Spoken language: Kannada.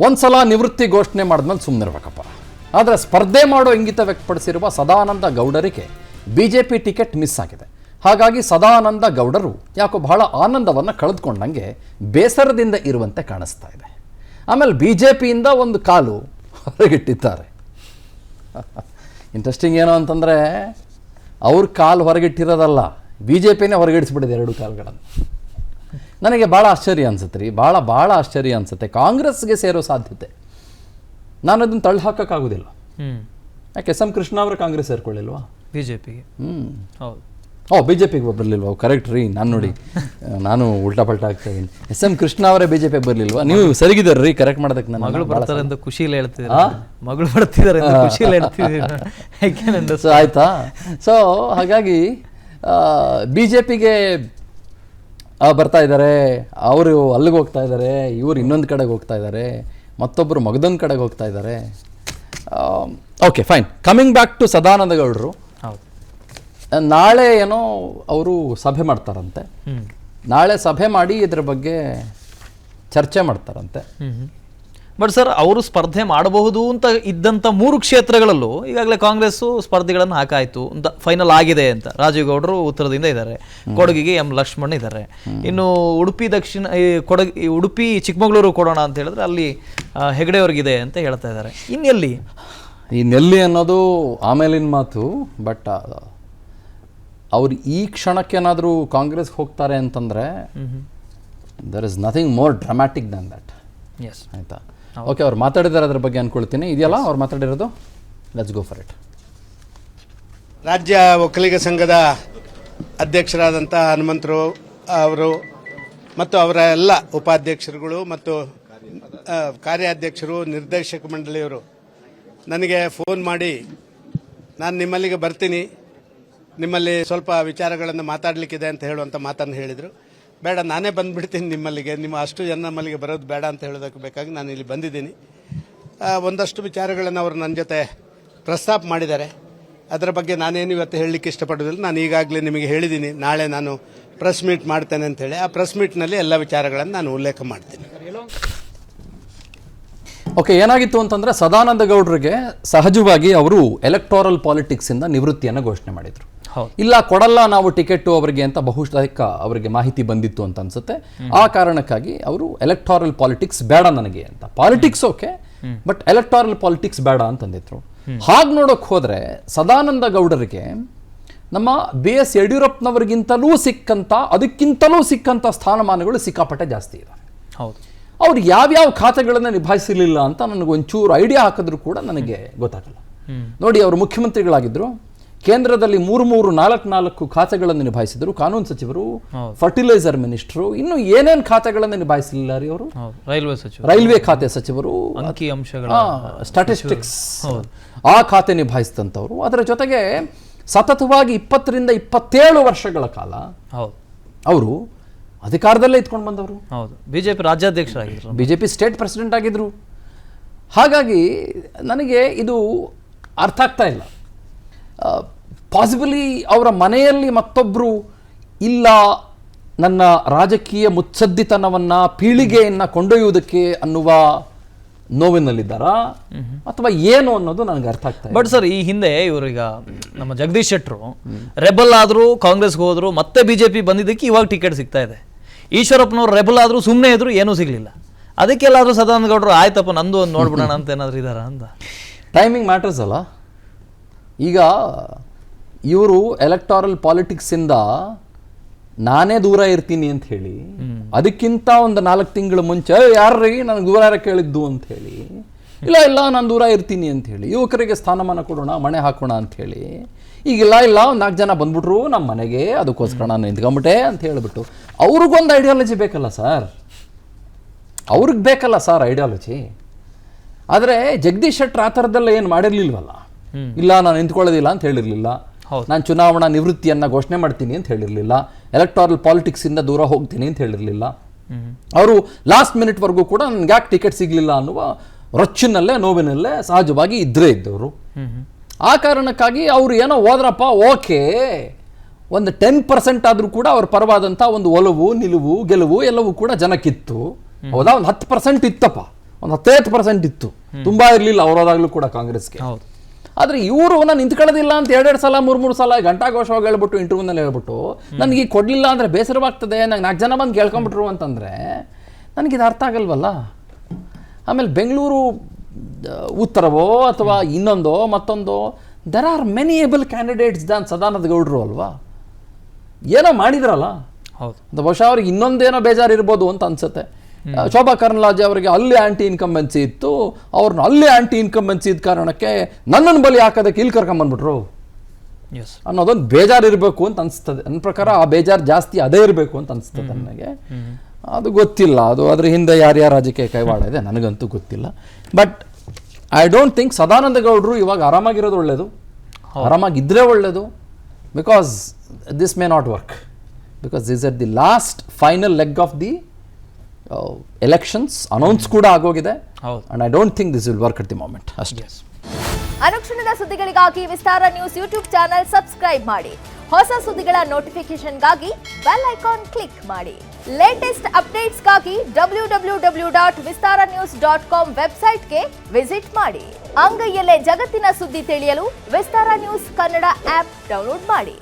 ಒಂದು ಸಲ ನಿವೃತ್ತಿ ಘೋಷಣೆ ಮಾಡಿದ್ಮೇಲೆ ಸುಮ್ಮನಿರ್ಬೇಕಪ್ಪ. ಆದರೆ ಸ್ಪರ್ಧೆ ಮಾಡೋ ಇಂಗಿತ ವ್ಯಕ್ತಪಡಿಸಿರುವ ಸದಾನಂದ ಗೌಡರಿಗೆ BJP ಟಿಕೆಟ್ ಮಿಸ್ ಆಗಿದೆ. ಹಾಗಾಗಿ ಸದಾನಂದ ಗೌಡರು ಯಾಕೋ ಬಹಳ ಆನಂದವನ್ನು ಕಳೆದುಕೊಂಡಂಗೆ ಬೇಸರದಿಂದ ಇರುವಂತೆ ಕಾಣಿಸ್ತಾ ಇದೆ. ಆಮೇಲೆ BJPಯಿಂದ ಒಂದು ಕಾಲು ಹೊರಗಿಟ್ಟಿದ್ದಾರೆ. ಇಂಟ್ರೆಸ್ಟಿಂಗ್ ಏನು ಅಂತಂದರೆ ಅವ್ರ ಕಾಲು ಹೊರಗಿಟ್ಟಿರೋದಲ್ಲ, BJPನೇ ಹೊರಗಿಡಿಸ್ಬಿಟ್ಟಿದೆ ಎರಡು ಕಾಲುಗಳನ್ನು. ನನಗೆ ಭಾಳ ಆಶ್ಚರ್ಯ ಅನಿಸುತ್ತೆ ರೀ, ಭಾಳ ಆಶ್ಚರ್ಯ ಅನಿಸುತ್ತೆ. ಕಾಂಗ್ರೆಸ್ಗೆ ಸೇರೋ ಸಾಧ್ಯತೆ ನಾನು ಅದನ್ನು ತಳ್ಳಿ ಹಾಕೋಕ್ಕಾಗೋದಿಲ್ಲ. ಯಾಕೆ SM ಕೃಷ್ಣ ಅವರು ಕಾಂಗ್ರೆಸ್ ಸೇರ್ಕೊಳ್ಳಿಲ್ವಾ? BJPಗೆ ಹೌದು. BJPಗೆ ಬರಲಿಲ್ವಾ? ಕರೆಕ್ಟ್ ರೀ, ನಾನು ಉಲ್ಟಾ ಪಲ್ಟಾ ಆಗ್ತಾ ಇದ್ದೀನಿ. SM ಕೃಷ್ಣ ಅವರೇ BJPಗೆ ಬರಲಿಲ್ವಾ? ನೀವು ಸರಿಗಿದ್ದಾರೆ ರೀ, ಕರೆಕ್ಟ್ ಮಾಡೋದಕ್ಕೆ. ನಾನು ಮಗಳು ಬರ್ತಾರೆ ಅಂತ ಖುಷಿಯಲ್ಲಿ ಹೇಳ್ತಿದ್ದಾರೆ, ಮಗಳು ಬರ್ತಿದ್ದಾರೆ ಅಂತ ಖುಷಿಯಲ್ಲಿ ಹೇಳ್ತಿದ್ದೀನಿ. ಸೊ ಆಯ್ತಾ? ಸೊ ಹಾಗಾಗಿ BJPಗೆ ಬರ್ತಾ ಇದ್ದಾರೆ, ಅವರು ಅಲ್ಲಿಗೆ ಹೋಗ್ತಾ ಇದ್ದಾರೆ, ಇವರು ಇನ್ನೊಂದು ಕಡೆಗೆ ಹೋಗ್ತಾ ಇದ್ದಾರೆ, ಮತ್ತೊಬ್ಬರು ಮಗದೊಂದು ಕಡೆಗೆ ಹೋಗ್ತಾ ಇದ್ದಾರೆ. Okay fine, coming back to Sadananda ಗೌಡರು. ಹೌದು, ನಾಳೆ ಏನೋ ಅವರು ಸಭೆ ಮಾಡ್ತಾರಂತೆ. ನಾಳೆ ಸಭೆ ಮಾಡಿ ಇದ್ರ ಬಗ್ಗೆ ಚರ್ಚೆ ಮಾಡ್ತಾರಂತೆ. ಬಟ್ ಸರ್, ಅವರು ಸ್ಪರ್ಧೆ ಮಾಡಬಹುದು ಅಂತ ಇದ್ದಂಥ 3 ಕ್ಷೇತ್ರಗಳಲ್ಲೂ ಈಗಾಗಲೇ ಕಾಂಗ್ರೆಸ್ಸು ಸ್ಪರ್ಧೆಗಳನ್ನು ಹಾಕಾಯಿತು ಅಂತ ಫೈನಲ್ ಆಗಿದೆ ಅಂತ. ರಾಜೀವ್ ಗೌಡರು ಉತ್ತರದಿಂದ ಇದ್ದಾರೆ, ಕೊಡಗಿಗೆ M ಲಕ್ಷ್ಮಣ್ ಇದ್ದಾರೆ. ಇನ್ನು ಉಡುಪಿ ದಕ್ಷಿಣ ಉಡುಪಿ ಚಿಕ್ಕಮಗಳೂರು ಕೊಡೋಣ ಅಂತ ಹೇಳಿದ್ರೆ ಅಲ್ಲಿ ಹೆಗಡೆ ಅವ್ರಿಗಿದೆ ಅಂತ ಹೇಳ್ತಾ ಇದ್ದಾರೆ. ಇನ್ನೆಲ್ಲಿ ಅನ್ನೋದು ಆಮೇಲಿನ ಮಾತು. ಬಟ್ ಅವ್ರು ಈ ಕ್ಷಣಕ್ಕೇನಾದರೂ ಕಾಂಗ್ರೆಸ್ಗೆ ಹೋಗ್ತಾರೆ ಅಂತಂದರೆ there is nothing more dramatic than that. Yes, ಆಯಿತಾ? ಓಕೆ, ಅವ್ರು ಮಾತಾಡಿದ್ದಾರೆ, ಅದ್ರ ಬಗ್ಗೆ ಅಂದ್ಕೊಳ್ತೀನಿ. ಇದೆಯಲ್ಲ ಅವ್ರು ಮಾತಾಡಿರೋದು, ಲೆಟ್ಸ್ ಗೋ ಫಾರ್ ಇಟ್. ರಾಜ್ಯ ಒಕ್ಕಲಿಗ ಸಂಘದ ಅಧ್ಯಕ್ಷರಾದಂಥ ಹನುಮಂತರು ಅವರು ಮತ್ತು ಅವರ ಎಲ್ಲ ಉಪಾಧ್ಯಕ್ಷರುಗಳು ಮತ್ತು ಕಾರ್ಯಾಧ್ಯಕ್ಷರು, ನಿರ್ದೇಶಕ ಮಂಡಳಿಯವರು ನನಗೆ ಫೋನ್ ಮಾಡಿ ನಾನು ನಿಮ್ಮಲ್ಲಿಗೆ ಬರ್ತೀನಿ, ನಿಮ್ಮಲ್ಲಿ ಸ್ವಲ್ಪ ವಿಚಾರಗಳನ್ನು ಮಾತಾಡಲಿಕ್ಕಿದೆ ಅಂತ ಹೇಳುವಂಥ ಮಾತನ್ನು ಹೇಳಿದರು. ಬೇಡ, ನಾನೇ ಬಂದುಬಿಡ್ತೀನಿ ನಿಮ್ಮಲ್ಲಿಗೆ, ನಿಮ್ಮ ಅಷ್ಟು ಜನ ನಮ್ಮಲ್ಲಿಗೆ ಬರೋದು ಬೇಡ ಅಂತ ಹೇಳೋದಕ್ಕೆ ಬೇಕಾಗಿ ನಾನು ಇಲ್ಲಿ ಬಂದಿದ್ದೀನಿ. ಒಂದಷ್ಟು ವಿಚಾರಗಳನ್ನು ಅವರು ನನ್ನ ಜೊತೆ ಪ್ರಸ್ತಾಪ ಮಾಡಿದ್ದಾರೆ. ಅದರ ಬಗ್ಗೆ ನಾನೇನು ಇವತ್ತು ಹೇಳಲಿಕ್ಕೆ ಇಷ್ಟಪಡೋದಿಲ್ಲ. ನಾನು ಈಗಾಗಲೇ ನಿಮಗೆ ಹೇಳಿದ್ದೀನಿ, ನಾಳೆ ನಾನು ಪ್ರೆಸ್ ಮೀಟ್ ಮಾಡ್ತೇನೆ ಅಂತೇಳಿ. ಆ ಪ್ರೆಸ್ ಮೀಟ್ನಲ್ಲಿ ಎಲ್ಲ ವಿಚಾರಗಳನ್ನು ನಾನು ಉಲ್ಲೇಖ ಮಾಡ್ತೀನಿ. ಓಕೆ, ಏನಾಗಿತ್ತು ಅಂತಂದರೆ ಸದಾನಂದ ಗೌಡರಿಗೆ ಸಹಜವಾಗಿ ಅವರು ಎಲೆಕ್ಟೋರಲ್ ಪಾಲಿಟಿಕ್ಸಿಂದ ನಿವೃತ್ತಿಯನ್ನು ಘೋಷಣೆ ಮಾಡಿದರು. ಇಲ್ಲ ಕೊಡಲ್ಲ ನಾವು ಟಿಕೆಟ್ ಅವರಿಗೆ ಅಂತ ಬಹುತೇಕ ಅವರಿಗೆ ಮಾಹಿತಿ ಬಂದಿತ್ತು ಅಂತ ಅನ್ಸುತ್ತೆ. ಆ ಕಾರಣಕ್ಕಾಗಿ ಅವರು ಎಲೆಕ್ಟೋರಲ್ ಪಾಲಿಟಿಕ್ಸ್ ಬೇಡ ನನಗೆ ಅಂತ. Politics okay, but electoral politics ಬೇಡ ಅಂತಂದಿದ್ರು. ಹಾಗೆ ನೋಡೋಕೆ ಹೋದರೆ ಸದಾನಂದ ಗೌಡರಿಗೆ ನಮ್ಮ BS ಯಡಿಯೂರಪ್ಪನವರಿಗಿಂತಲೂ ಅದಕ್ಕಿಂತಲೂ ಸಿಕ್ಕಂಥ ಸ್ಥಾನಮಾನಗಳು ಸಿಕ್ಕಾಪಟ್ಟೆ ಜಾಸ್ತಿ ಇದೆ. ಹೌದು, ಅವ್ರು ಯಾವ್ಯಾವ ಖಾತೆಗಳನ್ನು ನಿಭಾಯಿಸಲಿಲ್ಲ ಅಂತ ನನಗೊಂಚೂರು ಐಡಿಯಾ ಹಾಕಿದ್ರು ಕೂಡ ನನಗೆ ಗೊತ್ತಾಗಲ್ಲ. ನೋಡಿ, ಅವರು ಮುಖ್ಯಮಂತ್ರಿಗಳಾಗಿದ್ದರು, ಕೇಂದ್ರದಲ್ಲಿ 4 ಖಾತೆಗಳನ್ನು ನಿಭಾಯಿಸಿದರು, ಕಾನೂನು ಸಚಿವರು, ಫರ್ಟಿಲೈಸರ್ ಮಿನಿಸ್ಟರು, ಇನ್ನು ಏನೇನು ಖಾತೆಗಳನ್ನು ನಿಭಾಯಿಸಲಿಲ್ಲ ರೀ ಅವರು. ರೈಲ್ವೆ ಖಾತೆ ಸಚಿವರು, ಸ್ಟಾಟಿಸ್ಟಿಕ್ಸ್ ಆ ಖಾತೆ ನಿಭಾಯಿಸಿದಂಥವ್ರು. ಅದರ ಜೊತೆಗೆ ಸತತವಾಗಿ 20 ರಿಂದ 27 ವರ್ಷಗಳ ಕಾಲ ಅವರು ಅಧಿಕಾರದಲ್ಲೇ ಇದ್ಕೊಂಡು ಬಂದವರು. BJP ರಾಜ್ಯಾಧ್ಯಕ್ಷರಾಗಿದ್ದರು, BJP ಸ್ಟೇಟ್ ಪ್ರೆಸಿಡೆಂಟ್ ಆಗಿದ್ರು. ಹಾಗಾಗಿ ನನಗೆ ಇದು ಅರ್ಥ ಆಗ್ತಾ ಇಲ್ಲ. ಪಾಸಿಬಲಿ ಅವರ ಮನೆಯಲ್ಲಿ ಮತ್ತೊಬ್ಬರು ಇಲ್ಲ ನನ್ನ ರಾಜಕೀಯ ಮುತ್ಸದ್ದಿತನವನ್ನು ಪೀಳಿಗೆಯನ್ನು ಕೊಂಡೊಯ್ಯುವುದಕ್ಕೆ ಅನ್ನುವ ನೋವಿನಲ್ಲಿದ್ದಾರಾ ಅಥವಾ ಏನು ಅನ್ನೋದು ನನಗೆ ಅರ್ಥ ಆಗ್ತಾ ಇಲ್ಲ. ಬಟ್ ಸರ್, ಈ ಹಿಂದೆ ಇವರೀಗ ನಮ್ಮ ಜಗದೀಶ್ ಶೆಟ್ಟರು ರೆಬಲ್ ಆದರೂ ಕಾಂಗ್ರೆಸ್ಗೆ ಹೋದ್ರು, ಮತ್ತೆ BJP ಬಂದಿದ್ದಕ್ಕೆ ಇವಾಗ ಟಿಕೆಟ್ ಸಿಗ್ತಾ ಇದೆ. ಈಶ್ವರಪ್ಪನವ್ರು ರೆಬಲ್ ಆದರೂ ಸುಮ್ಮನೆ ಇದ್ರು, ಏನೂ ಸಿಗಲಿಲ್ಲ. ಅದಕ್ಕೆಲ್ಲಾದರೂ ಸದಾನಂದ ಗೌಡರು ಆಯ್ತಪ್ಪ ನಂದು ಒಂದು ನೋಡ್ಬಿಡೋಣ ಅಂತ ಏನಾದರೂ ಇದ್ದಾರಾ ಅಂತ. ಟೈಮಿಂಗ್ ಮ್ಯಾಟರ್ಸ್ ಅಲ್ಲ. ಈಗ ಇವರು ಎಲೆಕ್ಟೋರಲ್ ಪಾಲಿಟಿಕ್ಸಿಂದ ನಾನೇ ದೂರ ಇರ್ತೀನಿ ಅಂತ ಹೇಳಿ, ಅದಕ್ಕಿಂತ ಒಂದು 4 ತಿಂಗಳ ಮುಂಚೆ ಯಾರ್ರೀ ನನಗೆ ದೂರ ಕೇಳಿದ್ದು ಅಂತ ಹೇಳಿ, ಇಲ್ಲ ನಾನು ದೂರ ಇರ್ತೀನಿ ಅಂತ ಹೇಳಿ, ಯುವಕರಿಗೆ ಸ್ಥಾನಮಾನ ಕೊಡೋಣ, ಮಣೆ ಹಾಕೋಣ ಅಂತ ಹೇಳಿ, ಈಗಿಲ್ಲ ಒಂದು 4 ಜನ ಬಂದ್ಬಿಟ್ರು ನಮ್ಮ ಮನೆಗೆ, ಅದಕ್ಕೋಸ್ಕರ ನಾನು ನಿಂತ್ಕೊಂಬಿಟ್ಟೆ ಅಂತ ಹೇಳಿಬಿಟ್ಟು ಅವ್ರಿಗೊಂದು ಐಡಿಯಾಲಜಿ ಬೇಕಲ್ಲ ಸರ್, ಅವ್ರಿಗೆ ಬೇಕಲ್ಲ ಸರ್ ಐಡಿಯಾಲಜಿ. ಆದರೆ ಜಗದೀಶ್ ಶೆಟ್ಟರ್ ಆ ಥರದ್ದೆಲ್ಲ ಏನು ಮಾಡಿರಲಿಲ್ವಲ್ಲ. ಇಲ್ಲ ನಾನು ನಿಂತ್ಕೊಳ್ಳೋದಿಲ್ಲ ಅಂತ ಹೇಳಿರಲಿಲ್ಲ, ನಾನು ಚುನಾವಣಾ ನಿವೃತ್ತಿಯನ್ನು ಘೋಷಣೆ ಮಾಡ್ತೀನಿ ಅಂತ ಹೇಳಿರಲಿಲ್ಲ, ಎಲೆಕ್ಟೋರಲ್ ಪಾಲಿಟಿಕ್ಸಿಂದ ದೂರ ಹೋಗ್ತೀನಿ ಅಂತ ಹೇಳಿರಲಿಲ್ಲ. ಅವರು ಲಾಸ್ಟ್ ಮಿನಿಟ್ವರೆಗೂ ಕೂಡ ನನಗೆ ಯಾಕೆ ಟಿಕೆಟ್ ಸಿಗಲಿಲ್ಲ ಅನ್ನುವ ರೊಚ್ಚಿನಲ್ಲೇ ನೋವಿನಲ್ಲೇ ಸಹಜವಾಗಿ ಇದ್ದವರು. ಆ ಕಾರಣಕ್ಕಾಗಿ ಅವರು ಏನೋ ಹೋದ್ರಪ್ಪ ಓಕೆ, ಒಂದು 10% ಆದರೂ ಕೂಡ ಅವ್ರ ಪರವಾದಂಥ ಒಂದು ಒಲವು ನಿಲುವು ಗೆಲುವು ಎಲ್ಲವೂ ಕೂಡ ಜನಕ್ಕಿತ್ತು. ಹೌದಾ, ಒಂದು 10% ಇತ್ತಪ್ಪ, ಒಂದು 10% ಇತ್ತು, ತುಂಬಾ ಇರಲಿಲ್ಲ ಅವರೋದಾಗ್ಲೂ ಕೂಡ ಕಾಂಗ್ರೆಸ್ಗೆ. ಹೌದು. ಆದರೆ ಇವರು ನಾನು ನಿಂತ್ಕೊಳ್ಳೋದಿಲ್ಲ ಅಂತ 2 ಸಲ 3 ಸಲ ಘಂಟಾಘೋಷವಾಗಿ ಹೇಳ್ಬಿಟ್ಟು ಇಂಟರ್ವ್ಯೂನಲ್ಲಿ ಹೇಳ್ಬಿಟ್ಟು ನನಗೆ ಕೊಡಲಿಲ್ಲ ಅಂದರೆ ಬೇಸರವಾಗ್ತದೆ, ನಂಗೆ 4 ಜನ ಬಂದು ಕೇಳ್ಕೊಂಬಿಟ್ರು ಅಂತಂದರೆ ನನಗಿದು ಅರ್ಥ ಆಗಲ್ವಲ್ಲ. ಆಮೇಲೆ ಬೆಂಗಳೂರು ಉತ್ತರವೋ ಅಥವಾ ಇನ್ನೊಂದೋ ಮತ್ತೊಂದೋ, there are many able candidates than Sadananda ಗೌಡರು ಅಲ್ವಾ, ಏನೋ ಮಾಡಿದ್ರಲ್ಲ. ಹೌದು. ಬಹುಶಃ ಅವ್ರಿಗೆ ಇನ್ನೊಂದೇನೋ ಬೇಜಾರು ಇರ್ಬೋದು ಅಂತ ಅನ್ಸುತ್ತೆ. ಶೋಭಾ ಕರಂದ್ಲಾಜೆ ಅವರಿಗೆ ಅಲ್ಲಿ ಆಂಟಿ ಇನ್ಕಂಬೆನ್ಸಿ ಇತ್ತು, ಅವ್ರನ್ನ ಅಲ್ಲಿ ಆಂಟಿ ಇನ್ಕಂಬೆನ್ಸಿ ಇದ್ದ ಕಾರಣಕ್ಕೆ ನನ್ನನ್ನು ಬಲಿ ಹಾಕೋದಕ್ಕೆ ಇಲ್ಲಿ ಕರ್ಕೊಂಬಂದ್ಬಿಟ್ರು ಅನ್ನೋದೊಂದು ಬೇಜಾರು ಇರಬೇಕು ಅಂತ ಅನಿಸ್ತದೆ. ನನ್ನ ಪ್ರಕಾರ ಆ ಬೇಜಾರು ಜಾಸ್ತಿ ಅದೇ ಇರಬೇಕು ಅಂತ ಅನಿಸ್ತದೆ ನನಗೆ. ಅದು ಗೊತ್ತಿಲ್ಲ, ಅದು ಅದ್ರ ಹಿಂದೆ ಯಾರ್ಯಾರ ರಾಜಕೀಯ ಕೈವಾಡ ಇದೆ ನನಗಂತೂ ಗೊತ್ತಿಲ್ಲ. But I don't think Sadananda ಗೌಡರು ಇವಾಗ ಆರಾಮಾಗಿರೋದು ಒಳ್ಳೆಯದು, ಆರಾಮಾಗಿದ್ದರೆ ಒಳ್ಳೆಯದು. Because this may not work, because this are the last final leg of the elections. Announce ಕೂಡ ಆಗೋಗಿದೆ. And I don't think this will work at the moment ಅಷ್ಟೇ. ಅನುಕ್ಷಣದ ಸುದ್ದಿಗಳಿಗಾಗಿ ವಿಸ್ತಾರ ನ್ಯೂಸ್ ಯೂಟ್ಯೂಬ್ ಚಾನೆಲ್ ಸಬ್ಸ್ಕ್ರೈಬ್ ಮಾಡಿ. ಹೊಸ ಸುದ್ದಿಗಳ ನೋಟಿಫಿಕೇಶನ್ಗಾಗಿ ಬೆಲ್ ಐಕಾನ್ ಕ್ಲಿಕ್ ಮಾಡಿ. ಲೇಟೆಸ್ಟ್ ಅಪ್ಡೇಟ್ಸ್ಗಾಗಿ www.vistaranews.com ವೆಬ್ಸೈಟ್ಗೆ ವಿಸಿಟ್ ಮಾಡಿ. ಅಂಗೈಯಲ್ಲೇ ಜಗತ್ತಿನ ಸುದ್ದಿ ತಿಳಿಯಲು ವಿಸ್ತಾರ ನ್ಯೂಸ್ ಕನ್ನಡ ಆಪ್ ಡೌನ್ಲೋಡ್ ಮಾಡಿ.